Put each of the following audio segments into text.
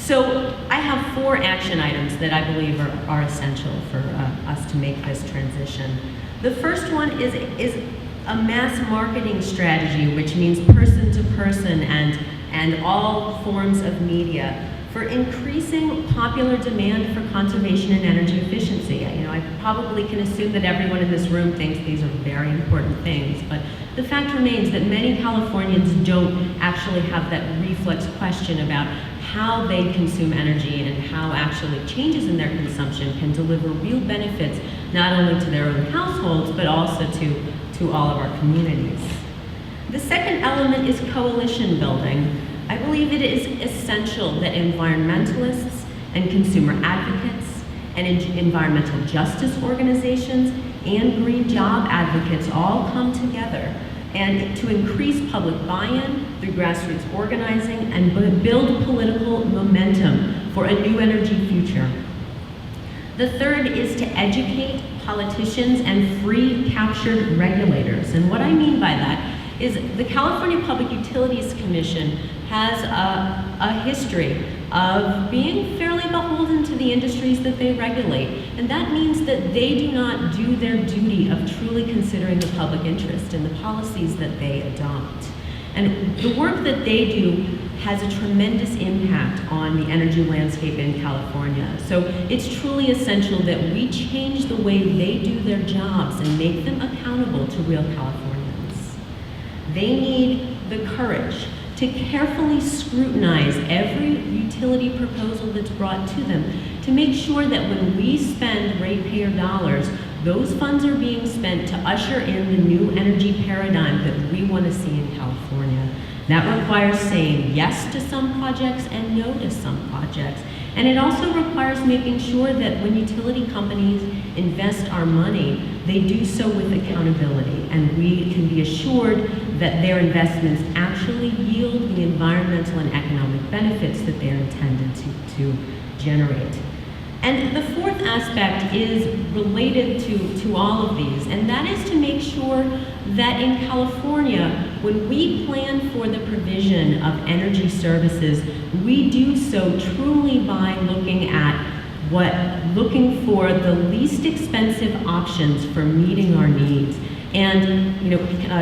So I have 4 action items that I believe are essential for us to make this transition. The first one is a mass marketing strategy, which means person to person and all forms of media, for increasing popular demand for conservation and energy efficiency. I probably can assume that everyone in this room thinks these are very important things, but the fact remains that many Californians don't actually have that reflex question about how they consume energy and how actually changes in their consumption can deliver real benefits, not only to their own households, but also to all of our communities. The second element is coalition building. I believe it is essential that environmentalists and consumer advocates and environmental justice organizations and green job advocates all come together and to increase public buy-in through grassroots organizing and build political momentum for a new energy future. The third is to educate politicians and free captured regulators. And what I mean by that is the California Public Utilities Commission has a history of being fairly beholden to the industries that they regulate. And that means that they do not do their duty of truly considering the public interest in the policies that they adopt. And the work that they do has a tremendous impact on the energy landscape in California. So it's truly essential that we change the way they do their jobs and make them accountable to real Californians. They need the courage to carefully scrutinize every utility proposal that's brought to them to make sure that when we spend ratepayer dollars, those funds are being spent to usher in the new energy paradigm that we want to see in California. That requires saying yes to some projects and no to some projects. And it also requires making sure that when utility companies invest our money, they do so with accountability, and we can be assured that their investments actually yield the environmental and economic benefits that they're intended to generate. And the fourth aspect is related to all of these, and that is to make sure that in California, when we plan for the provision of energy services, we do so truly by looking for the least expensive options for meeting our needs. And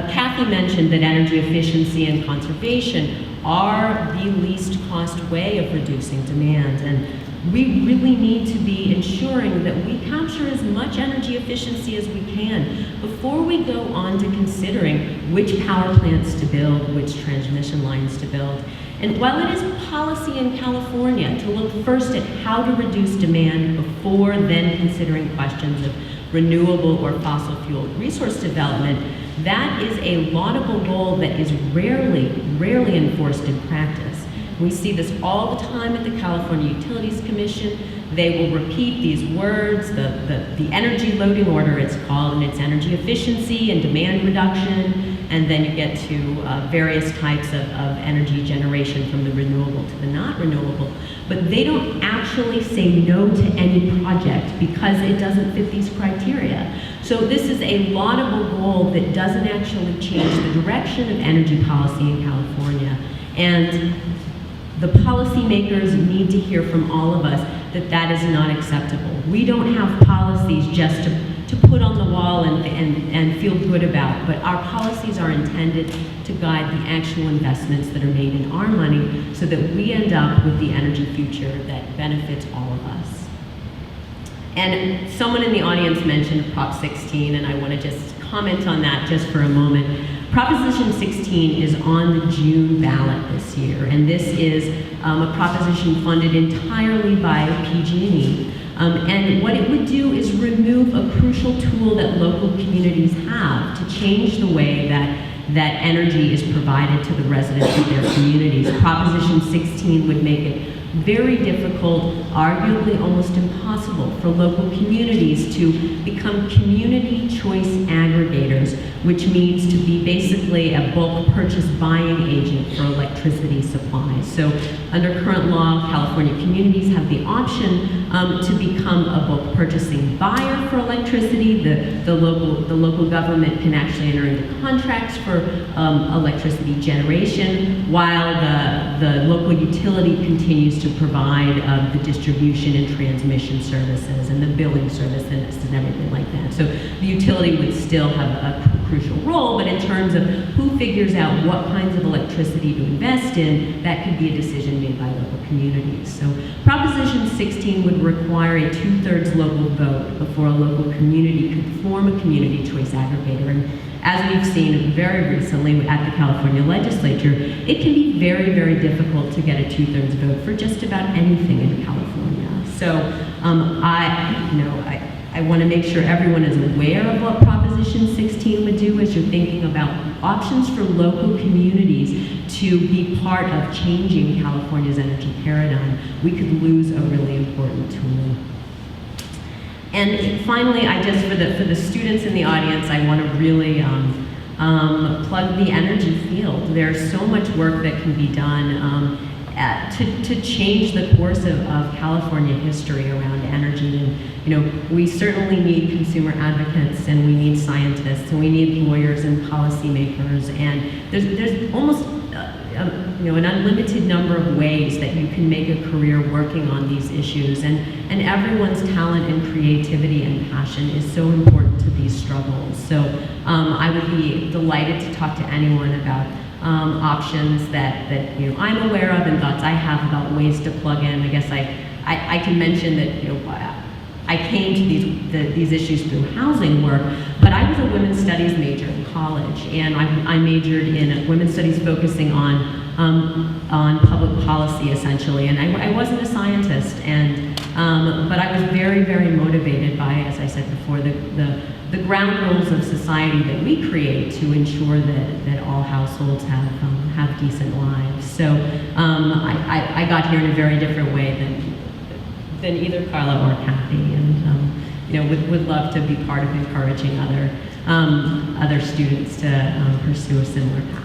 Kathy mentioned that energy efficiency and conservation are the least cost way of reducing demand. And we really need to be ensuring that we capture as much energy efficiency as we can before we go on to considering which power plants to build, which transmission lines to build. And while it is policy in California to look first at how to reduce demand before then considering questions of renewable or fossil fuel resource development, that is a laudable goal that is rarely enforced in practice. We see this all the time at the California Utilities Commission. They will repeat these words, the energy loading order it's called, and it's energy efficiency and demand reduction, and then you get to various types of energy generation from the renewable to the not renewable. But they don't actually say no to any project because it doesn't fit these criteria. So this is a laudable goal that doesn't actually change the direction of energy policy in California. And the policymakers need to hear from all of us that that is not acceptable. We don't have policies just to put on the wall and feel good about, but our policies are intended to guide the actual investments that are made in our money so that we end up with the energy future that benefits all of us. And someone in the audience mentioned Prop 16, and I want to just comment on that just for a moment. Proposition 16 is on the June ballot this year, and this is a proposition funded entirely by PG&E. And what it would do is remove a crucial tool that local communities have to change the way that energy is provided to the residents of their communities. Proposition 16 would make it very difficult, arguably almost impossible, for local communities to become community choice aggregators, which means to be basically a bulk purchase buying agent for electricity supplies. So under current law, California communities have the option to become a bulk purchasing buyer for electricity. The local government can actually enter into contracts for electricity generation, while the local utility continues to provide the distribution and transmission services and the billing services and everything like that. So the utility would still have a crucial role, but in terms of who figures out what kinds of electricity to invest in, that could be a decision made by local communities. So Proposition 16 would require a 2/3 local vote before a local community could form a community choice aggregator. And as we've seen very recently at the California legislature, it can be very, very difficult to get a 2/3 vote for just about anything in California. So I want to make sure everyone is aware of what Proposition 16 would do as you're thinking about options for local communities to be part of changing California's energy paradigm. We could lose a really important tool. And finally, for the students in the audience, I want to really plug the energy field. There's so much work that can be done to change the course of California history around energy. And we certainly need consumer advocates, and we need scientists, and we need lawyers and policymakers. And there's almost an unlimited number of ways that you can make a career working on these issues. And everyone's talent and creativity and passion is so important to these struggles. So I would be delighted to talk to anyone about options that I'm aware of and thoughts I have about ways to plug in. I guess I can mention that I came to these issues through housing work, but I was a women's studies major in college, and I majored in women's studies focusing on public policy essentially, and I wasn't a scientist, but I was very, very motivated by, as I said before, the ground rules of society that we create to ensure that all households have decent lives. So I got here in a very different way than either Carla or Kathy, and would love to be part of encouraging other students to pursue a similar path.